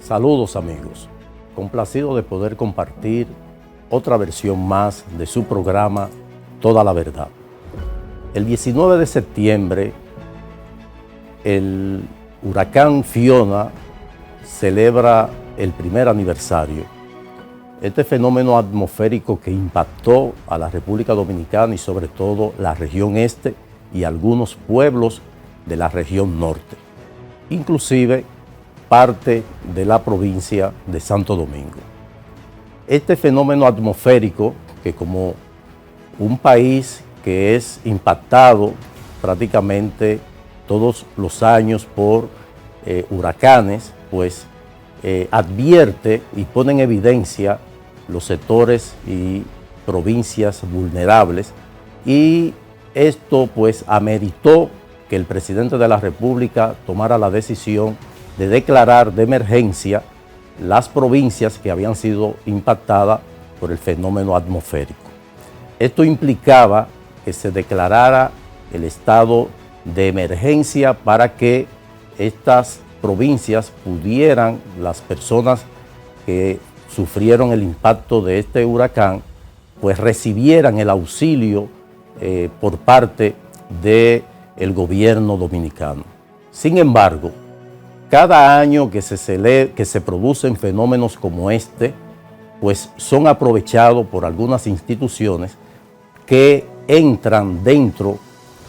Saludos amigos, complacido de poder compartir otra versión más de su programa Toda la Verdad. El 19 de septiembre, el huracán Fiona celebra el primer aniversario. Este fenómeno atmosférico que impactó a la República Dominicana y sobre todo la región este y algunos pueblos de la región norte, inclusive parte de la provincia de Santo Domingo. Este fenómeno atmosférico, que como un país que es impactado prácticamente todos los años por huracanes, pues advierte y pone en evidencia los sectores y provincias vulnerables, y esto pues ameritó que el presidente de la República tomara la decisión de declarar de emergencia las provincias que habían sido impactadas por el fenómeno atmosférico. Esto implicaba que se declarara el estado de emergencia para que estas provincias pudieran, las personas que sufrieron el impacto de este huracán, pues recibieran el auxilio por parte del gobierno dominicano. Sin embargo, cada año que se producen fenómenos como este, pues son aprovechados por algunas instituciones que entran dentro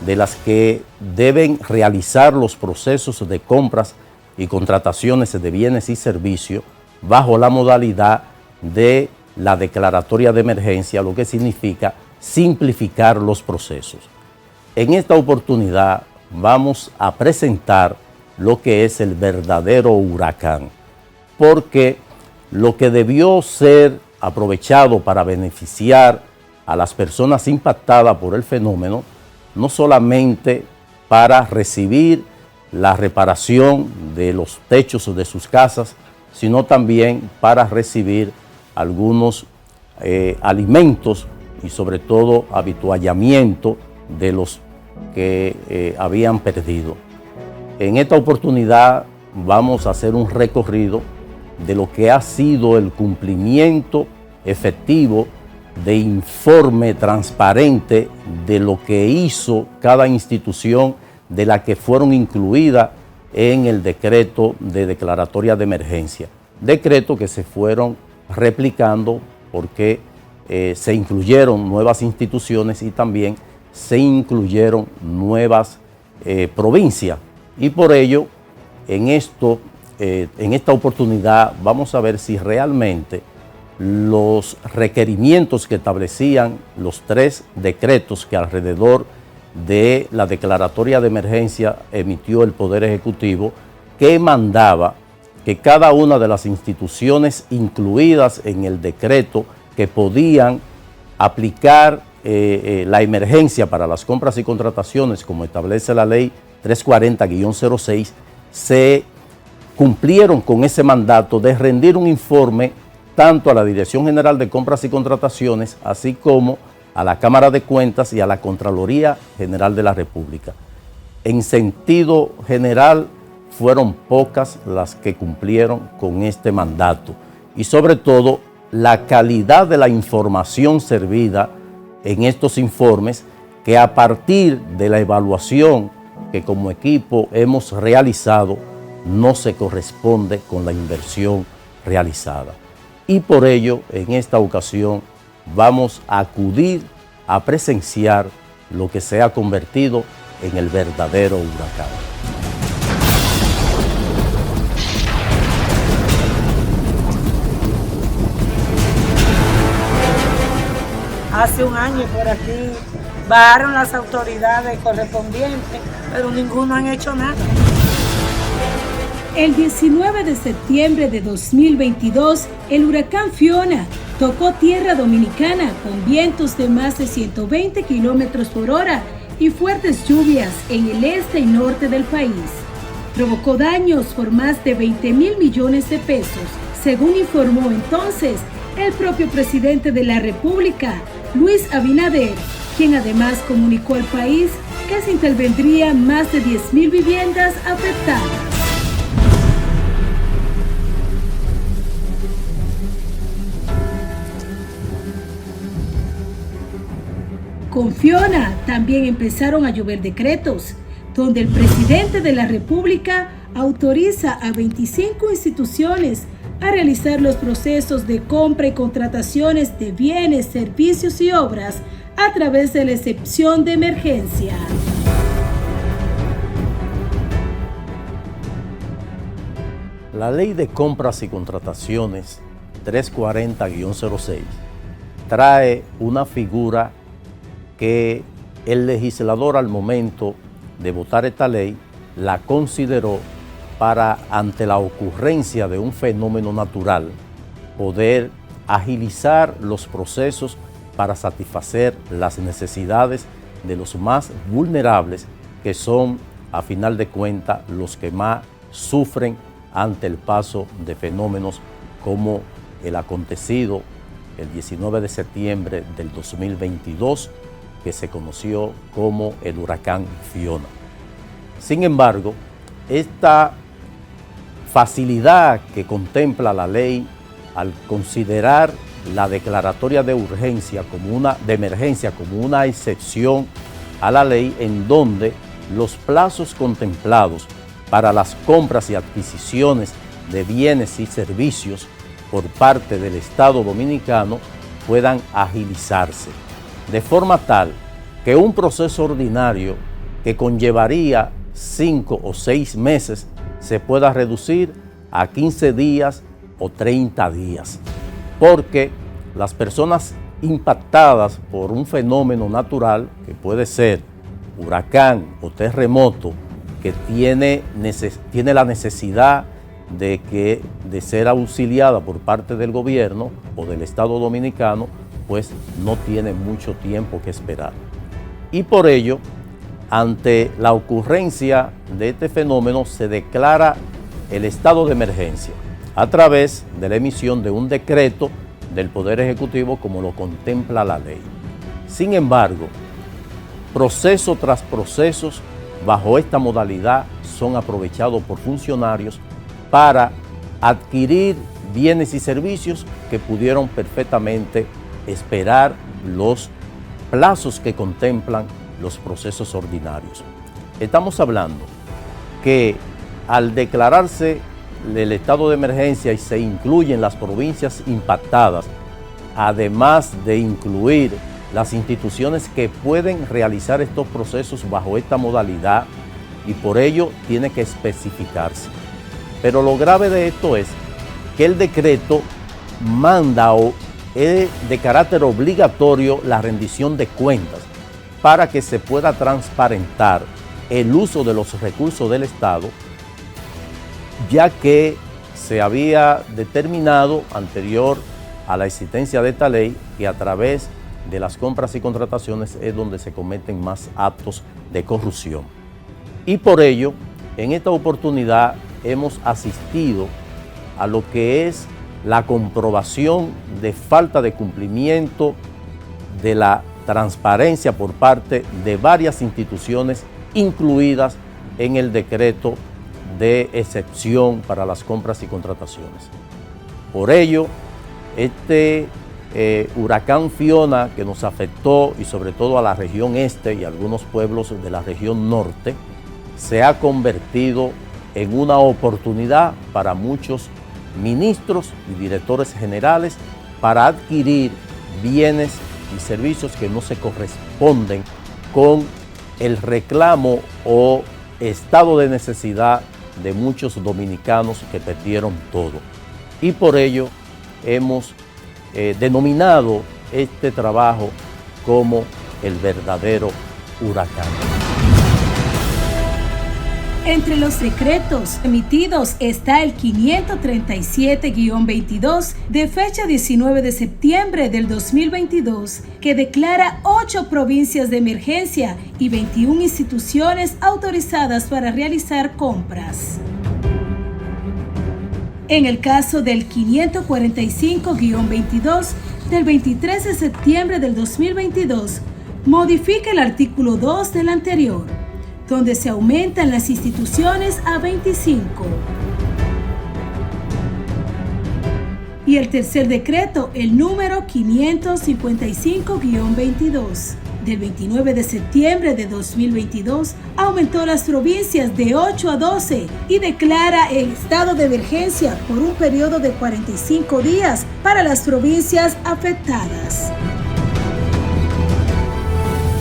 de las que deben realizar los procesos de compras y contrataciones de bienes y servicios bajo la modalidad de la declaratoria de emergencia, lo que significa simplificar los procesos. En esta oportunidad vamos a presentar lo que es el verdadero huracán, porque lo que debió ser aprovechado para beneficiar a las personas impactadas por el fenómeno, no solamente para recibir la reparación de los techos de sus casas, sino también para recibir algunos alimentos y sobre todo avituallamiento de los que habían perdido. En esta oportunidad vamos a hacer un recorrido de lo que ha sido el cumplimiento efectivo de informe transparente de lo que hizo cada institución de la que fueron incluidas en el decreto de declaratoria de emergencia. Decreto que se fueron replicando porque se incluyeron nuevas instituciones y también se incluyeron nuevas provincias. Y por ello, en esta oportunidad vamos a ver si realmente los requerimientos que establecían los tres decretos que alrededor de la declaratoria de emergencia emitió el Poder Ejecutivo, que mandaba que cada una de las instituciones incluidas en el decreto que podían aplicar la emergencia para las compras y contrataciones, como establece la ley 340-06, se cumplieron con ese mandato de rendir un informe tanto a la Dirección General de Compras y Contrataciones, así como a la Cámara de Cuentas y a la Contraloría General de la República. En sentido general, fueron pocas las que cumplieron con este mandato y sobre todo la calidad de la información servida en estos informes, que a partir de la evaluación que como equipo hemos realizado no se corresponde con la inversión realizada. Y por ello, en esta ocasión, vamos a acudir a presenciar lo que se ha convertido en el verdadero huracán. Hace un año por aquí bajaron las autoridades correspondientes, pero ninguno han hecho nada. El 19 de septiembre de 2022, el huracán Fiona tocó tierra dominicana con vientos de más de 120 kilómetros por hora y fuertes lluvias en el este y norte del país. Provocó daños por más de 20.000 millones de pesos, según informó entonces el propio presidente de la República, Luis Abinader, quien además comunicó al país que se intervendrían más de 10.000 viviendas afectadas. Con Fiona también empezaron a llover decretos, donde el presidente de la República autoriza a 25 instituciones a realizar los procesos de compra y contrataciones de bienes, servicios y obras a través de la excepción de emergencia. La Ley de Compras y Contrataciones 340-06 trae una figura que el legislador al momento de votar esta ley la consideró para, ante la ocurrencia de un fenómeno natural, poder agilizar los procesos para satisfacer las necesidades de los más vulnerables, que son, a final de cuentas, los que más sufren ante el paso de fenómenos como el acontecido el 19 de septiembre del 2022, que se conoció como el huracán Fiona. Sin embargo, esta facilidad que contempla la ley al considerar la declaratoria de urgencia de emergencia como una excepción a la ley, en donde los plazos contemplados para las compras y adquisiciones de bienes y servicios por parte del Estado Dominicano puedan agilizarse, de forma tal que un proceso ordinario que conllevaría 5 o 6 meses se pueda reducir a 15 días o 30 días, porque las personas impactadas por un fenómeno natural, que puede ser huracán o terremoto, que tiene la necesidad de ser auxiliada por parte del gobierno o del Estado Dominicano, pues no tiene mucho tiempo que esperar. Y por ello, ante la ocurrencia de este fenómeno, se declara el estado de emergencia a través de la emisión de un decreto del Poder Ejecutivo, como lo contempla la ley. Sin embargo, proceso tras procesos bajo esta modalidad son aprovechados por funcionarios para adquirir bienes y servicios que pudieron perfectamente esperar los plazos que contemplan los procesos ordinarios. Estamos hablando que al declararse el estado de emergencia y se incluyen las provincias impactadas, además de incluir las instituciones que pueden realizar estos procesos bajo esta modalidad, y por ello tiene que especificarse. Pero lo grave de esto es que el decreto manda o es de carácter obligatorio la rendición de cuentas para que se pueda transparentar el uso de los recursos del Estado, ya que se había determinado anterior a la existencia de esta ley que a través de las compras y contrataciones es donde se cometen más actos de corrupción. Y por ello, en esta oportunidad hemos asistido a lo que es la comprobación de falta de cumplimiento de la transparencia por parte de varias instituciones incluidas en el decreto de excepción para las compras y contrataciones. Por ello, este huracán Fiona, que nos afectó y sobre todo a la región este y algunos pueblos de la región norte, se ha convertido en una oportunidad para muchos ministros y directores generales para adquirir bienes y servicios que no se corresponden con el reclamo o estado de necesidad de muchos dominicanos que perdieron todo. Y por ello hemos denominado este trabajo como el verdadero huracán. Entre los decretos emitidos está el 537-22 de fecha 19 de septiembre del 2022, que declara 8 provincias de emergencia y 21 instituciones autorizadas para realizar compras. En el caso del 545-22 del 23 de septiembre del 2022, modifica el artículo 2 del anterior, donde se aumentan las instituciones a 25. Y el tercer decreto, el número 555-22, del 29 de septiembre de 2022, aumentó las provincias de 8 a 12 y declara el estado de emergencia por un periodo de 45 días para las provincias afectadas.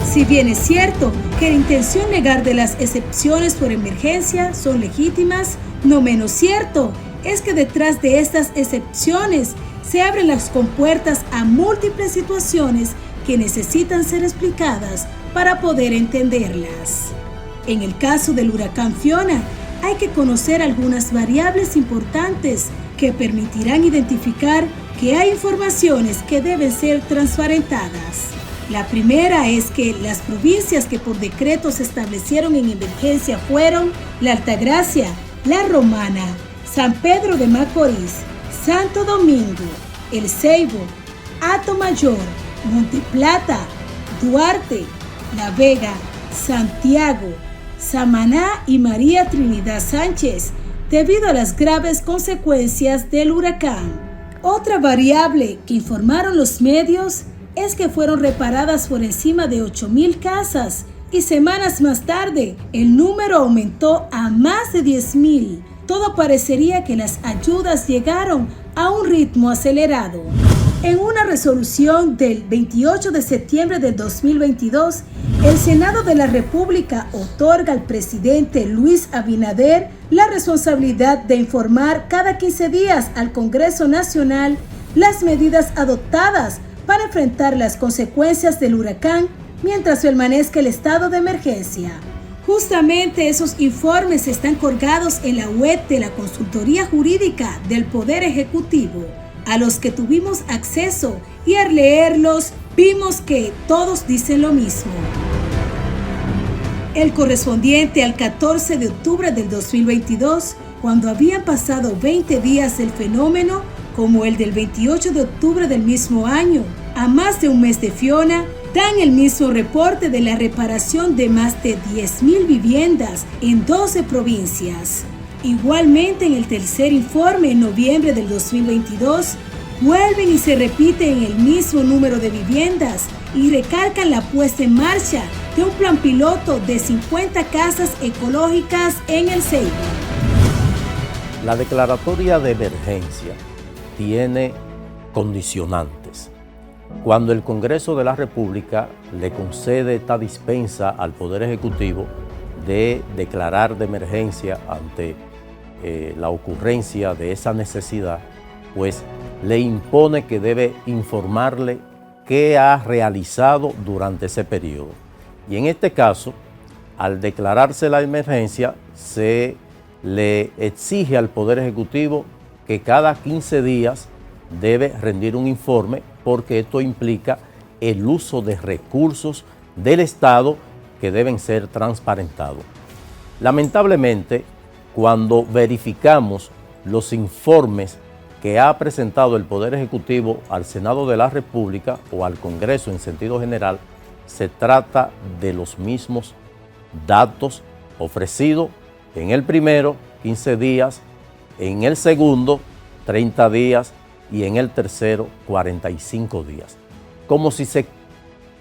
Si bien es cierto que la intención legal de las excepciones por emergencia son legítimas, no menos cierto es que detrás de estas excepciones se abren las compuertas a múltiples situaciones que necesitan ser explicadas para poder entenderlas. En el caso del huracán Fiona, hay que conocer algunas variables importantes que permitirán identificar que hay informaciones que deben ser transparentadas. La primera es que las provincias que por decreto se establecieron en emergencia fueron La Altagracia, La Romana, San Pedro de Macorís, Santo Domingo, El Ceibo, Atomayor, Monte Plata, Duarte, La Vega, Santiago, Samaná y María Trinidad Sánchez, debido a las graves consecuencias del huracán. Otra variable que informaron los medios es que fueron reparadas por encima de 8,000 casas y semanas más tarde el número aumentó a más de 10,000. Todo parecería que las ayudas llegaron a un ritmo acelerado. En una resolución del 28 de septiembre del 2022, el Senado de la República otorga al presidente Luis Abinader la responsabilidad de informar cada 15 días al Congreso Nacional las medidas adoptadas para enfrentar las consecuencias del huracán mientras permanezca el estado de emergencia. Justamente esos informes están colgados en la web de la Consultoría Jurídica del Poder Ejecutivo, a los que tuvimos acceso, y al leerlos vimos que todos dicen lo mismo. El correspondiente al 14 de octubre del 2022, cuando habían pasado 20 días del fenómeno, como el del 28 de octubre del mismo año, a más de un mes de Fiona, dan el mismo reporte de la reparación de más de 10,000 viviendas en 12 provincias. Igualmente, en el tercer informe, en noviembre del 2022, vuelven y se repiten el mismo número de viviendas y recalcan la puesta en marcha de un plan piloto de 50 casas ecológicas en el Ceibo. La declaratoria de emergencia tiene condicionantes. Cuando el Congreso de la República le concede esta dispensa al Poder Ejecutivo de declarar de emergencia ante la ocurrencia de esa necesidad, pues le impone que debe informarle qué ha realizado durante ese periodo. Y en este caso, al declararse la emergencia, se le exige al Poder Ejecutivo que cada 15 días debe rendir un informe, porque esto implica el uso de recursos del Estado que deben ser transparentados. Lamentablemente, cuando verificamos los informes que ha presentado el Poder Ejecutivo al Senado de la República o al Congreso en sentido general, se trata de los mismos datos ofrecidos en el primero, 15 días, en el segundo, 30 días, y en el tercero 45 días, como si se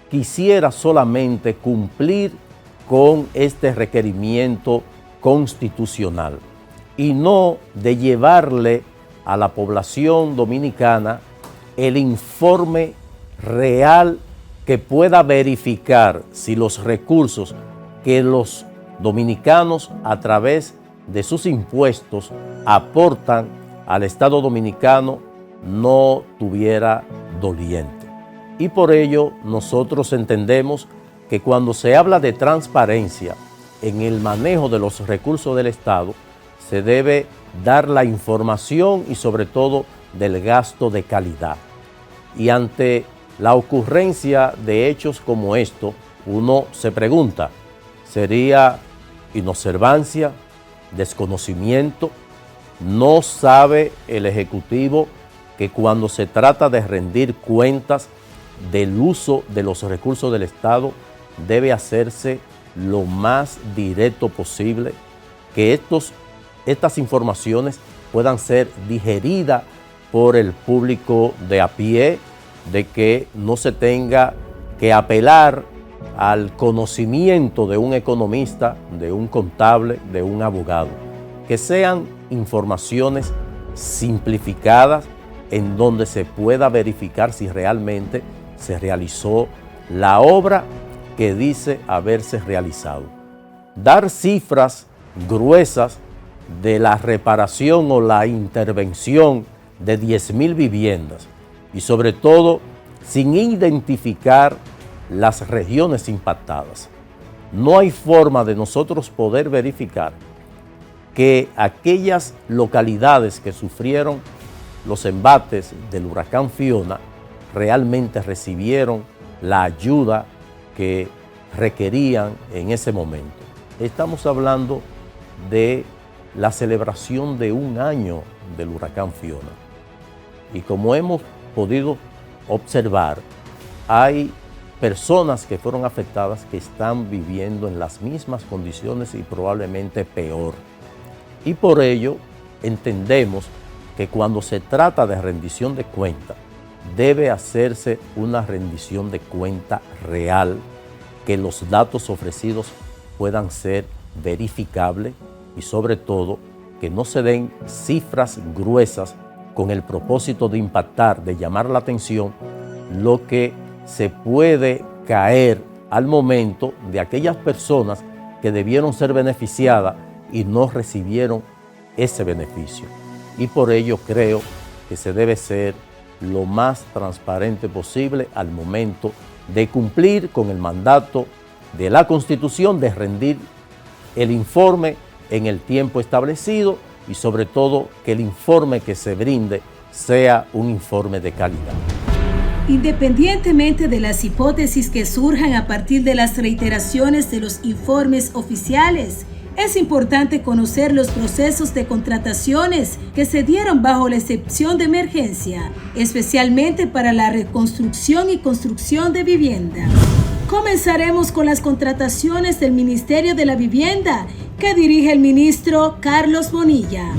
quisiera solamente cumplir con este requerimiento constitucional y no de llevarle a la población dominicana el informe real que pueda verificar si los recursos que los dominicanos a través de sus impuestos aportan al Estado dominicano no tuviera doliente. Y por ello nosotros entendemos que cuando se habla de transparencia en el manejo de los recursos del Estado, se debe dar la información y sobre todo del gasto de calidad. Y ante la ocurrencia de hechos como esto, uno se pregunta, ¿sería inobservancia, desconocimiento? ¿No sabe el Ejecutivo que cuando se trata de rendir cuentas del uso de los recursos del Estado debe hacerse lo más directo posible, que estas informaciones puedan ser digeridas por el público de a pie, de que no se tenga que apelar al conocimiento de un economista, de un contable, de un abogado. Que sean informaciones simplificadas en donde se pueda verificar si realmente se realizó la obra que dice haberse realizado. Dar cifras gruesas de la reparación o la intervención de 10,000 viviendas y sobre todo sin identificar las regiones impactadas. No hay forma de nosotros poder verificar que aquellas localidades que sufrieron los embates del huracán Fiona realmente recibieron la ayuda que requerían en ese momento. Estamos hablando de la celebración de 1 año del huracán Fiona. Y como hemos podido observar, hay personas que fueron afectadas que están viviendo en las mismas condiciones y probablemente peor. Y por ello entendemos que cuando se trata de rendición de cuenta, debe hacerse una rendición de cuenta real, que los datos ofrecidos puedan ser verificables y sobre todo que no se den cifras gruesas con el propósito de impactar, de llamar la atención, lo que se puede caer al momento de aquellas personas que debieron ser beneficiadas y no recibieron ese beneficio. Y por ello creo que se debe ser lo más transparente posible al momento de cumplir con el mandato de la Constitución de rendir el informe en el tiempo establecido y sobre todo que el informe que se brinde sea un informe de calidad. Independientemente de las hipótesis que surjan a partir de las reiteraciones de los informes oficiales, es importante conocer los procesos de contrataciones que se dieron bajo la excepción de emergencia, especialmente para la reconstrucción y construcción de viviendas. Comenzaremos con las contrataciones del Ministerio de la Vivienda, que dirige el ministro Carlos Bonilla.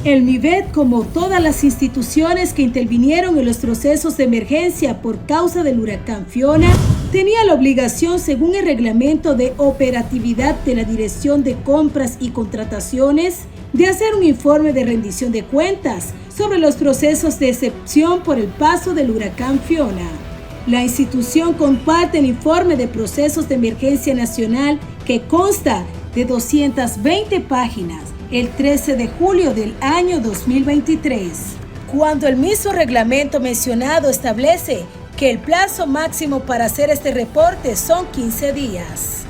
El MIVET, como todas las instituciones que intervinieron en los procesos de emergencia por causa del huracán Fiona, tenía la obligación, según el reglamento de operatividad de la Dirección de Compras y Contrataciones, de hacer un informe de rendición de cuentas sobre los procesos de excepción por el paso del huracán Fiona. La institución comparte el informe de procesos de emergencia nacional, que consta de 220 páginas, el 13 de julio del año 2023, cuando el mismo reglamento mencionado establece que el plazo máximo para hacer este reporte son 15 días.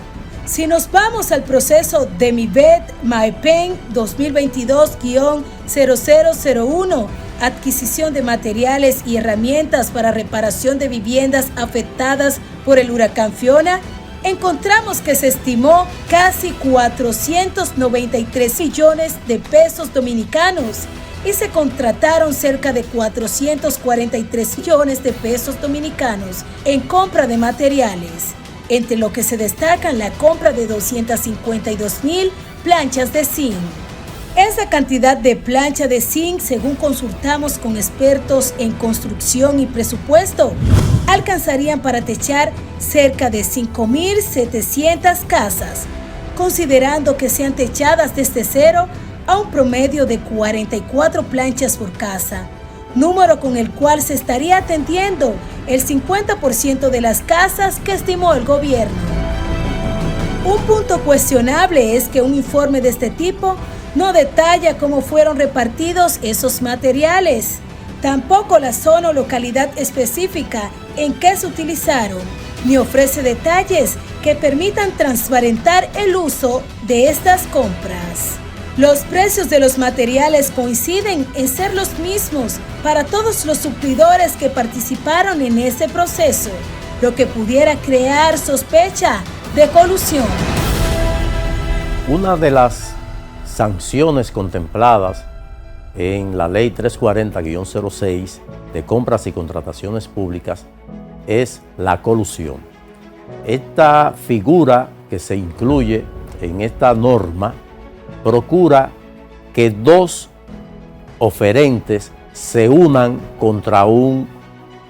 Si nos vamos al proceso de MIVET-MAEPEN 2022-0001, adquisición de materiales y herramientas para reparación de viviendas afectadas por el huracán Fiona, encontramos que se estimó casi 493 millones de pesos dominicanos y se contrataron cerca de 443 millones de pesos dominicanos en compra de materiales, entre lo que se destacan la compra de 252,000 planchas de zinc. Esa cantidad de plancha de zinc, según consultamos con expertos en construcción y presupuesto, alcanzarían para techar cerca de 5,700 casas, considerando que sean techadas desde cero a un promedio de 44 planchas por casa, número con el cual se estaría atendiendo el 50% de las casas que estimó el gobierno. Un punto cuestionable es que un informe de este tipo no detalla cómo fueron repartidos esos materiales, tampoco la zona o localidad específica en que se utilizaron, ni ofrece detalles que permitan transparentar el uso de estas compras. Los precios de los materiales coinciden en ser los mismos para todos los suplidores que participaron en este proceso, lo que pudiera crear sospecha de colusión. Una de las sanciones contempladas en la Ley 340-06 de compras y contrataciones públicas es la colusión. Esta figura que se incluye en esta norma procura que dos oferentes se unan contra un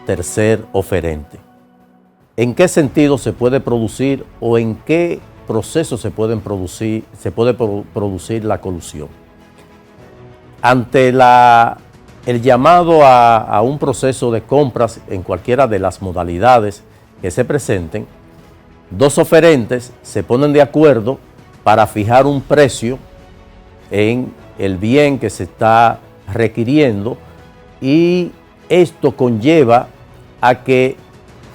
tercer oferente. en qué sentido se puede producir o en qué proceso se puede producir la colusión. Ante el llamado a un proceso de compras en cualquiera de las modalidades que se presenten, dos oferentes se ponen de acuerdo para fijar un precio en el bien que se está requiriendo, y esto conlleva a que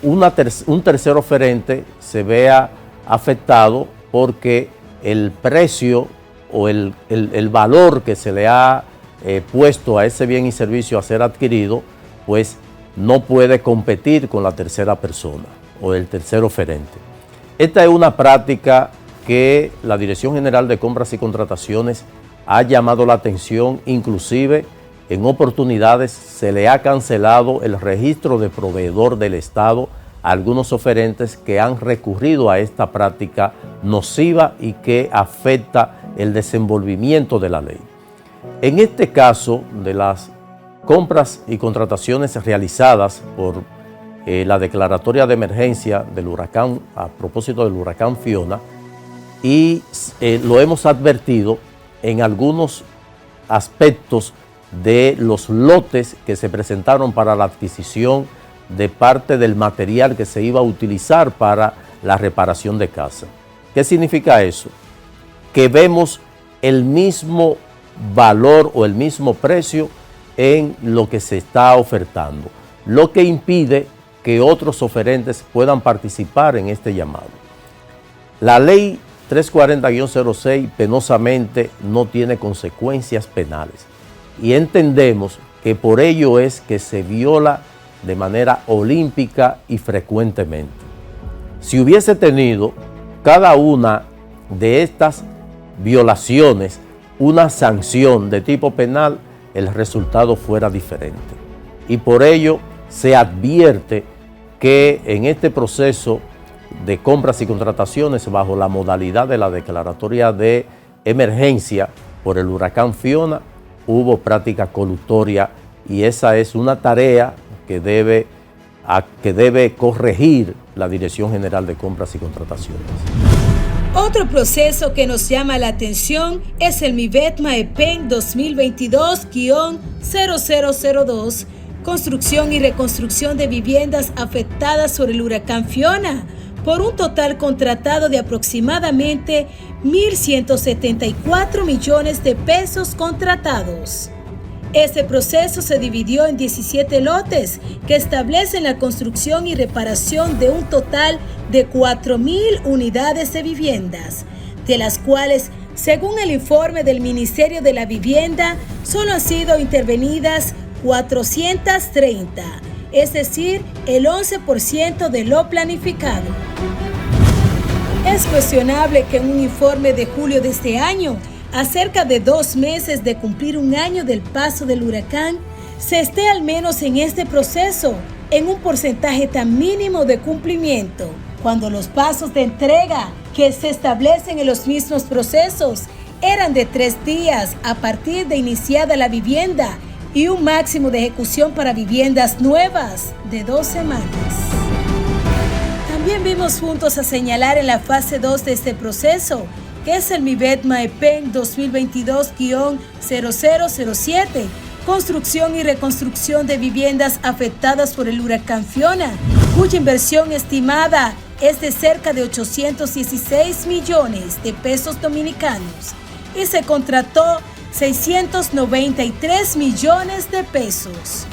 un tercer oferente se vea afectado porque el precio o el valor que se le ha puesto a ese bien y servicio a ser adquirido, pues no puede competir con la tercera persona o el tercer oferente. Esta es una práctica que la Dirección General de Compras y Contrataciones ha llamado la atención. Inclusive en oportunidades se le ha cancelado el registro de proveedor del Estado a algunos oferentes que han recurrido a esta práctica nociva y que afecta el desenvolvimiento de la ley. En este caso de las compras y contrataciones realizadas por la declaratoria de emergencia del huracán, a propósito del huracán Fiona, y lo hemos advertido en algunos aspectos de los lotes que se presentaron para la adquisición de parte del material que se iba a utilizar para la reparación de casa. ¿Qué significa eso? Que vemos el mismo valor o el mismo precio en lo que se está ofertando, lo que impide que otros oferentes puedan participar en este llamado. La ley 340-06 penosamente no tiene consecuencias penales y entendemos que por ello es que se viola de manera olímpica y frecuentemente. Si hubiese tenido cada una de estas violaciones una sanción de tipo penal, el resultado fuera diferente. Y por ello se advierte que en este proceso de compras y contrataciones bajo la modalidad de la declaratoria de emergencia por el huracán Fiona, hubo práctica colutoria, y esa es una tarea que debe corregir la Dirección General de Compras y Contrataciones. Otro proceso que nos llama la atención es el MIVET-MAEPEN 2022-0002, construcción y reconstrucción de viviendas afectadas por el huracán Fiona, por un total contratado de aproximadamente 1.174 millones de pesos contratados. Este proceso se dividió en 17 lotes que establecen la construcción y reparación de un total de 4.000 unidades de viviendas, de las cuales, según el informe del Ministerio de la Vivienda, solo han sido intervenidas 430, es decir, el 11% de lo planificado. Es cuestionable que en un informe de julio de este año, a cerca de 2 meses de cumplir un año del paso del huracán, se esté al menos en este proceso en un porcentaje tan mínimo de cumplimiento, cuando los pasos de entrega que se establecen en los mismos procesos eran de 3 días a partir de iniciada la vivienda y un máximo de ejecución para viviendas nuevas de 2 semanas. También vimos juntos a señalar en la fase 2 de este proceso, que es el MIVET-MAEPEN 2022-0007, construcción y reconstrucción de viviendas afectadas por el huracán Fiona, cuya inversión estimada es de cerca de 816 millones de pesos dominicanos y se contrató 693 millones de pesos.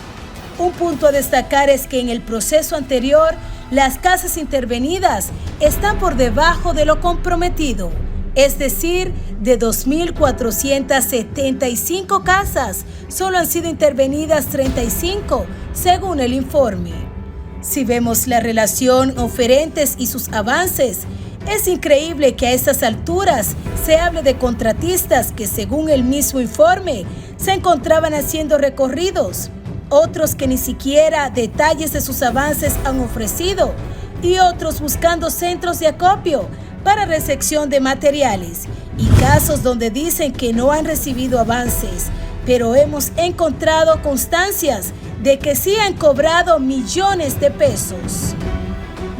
Un punto a destacar es que en el proceso anterior, las casas intervenidas están por debajo de lo comprometido, es decir, de 2.475 casas, solo han sido intervenidas 35, según el informe. Si vemos la relación oferentes y sus avances, es increíble que a estas alturas se hable de contratistas que, según el mismo informe, se encontraban haciendo recorridos, otros que ni siquiera detalles de sus avances han ofrecido y otros buscando centros de acopio para recepción de materiales, y casos donde dicen que no han recibido avances, pero hemos encontrado constancias de que sí han cobrado millones de pesos.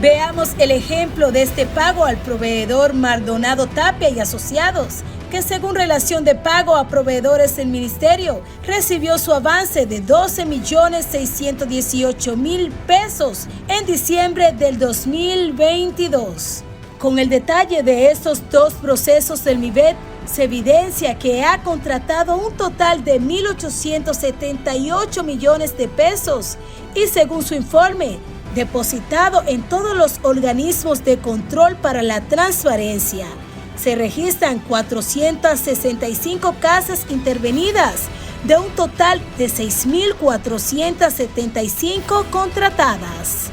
Veamos el ejemplo de este pago al proveedor Maldonado Tapia y Asociados, que según relación de pago a proveedores del ministerio, recibió su avance de 12.618.000 pesos en diciembre del 2022. Con el detalle de estos dos procesos del MIVET, se evidencia que ha contratado un total de 1.878 millones de pesos y, según su informe, depositado en todos los organismos de control para la transparencia. Se registran 465 casas intervenidas, de un total de 6.475 contratadas.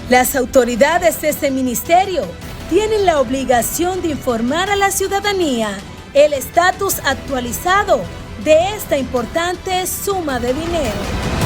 Las autoridades de este ministerio tienen la obligación de informar a la ciudadanía el estatus actualizado de esta importante suma de dinero.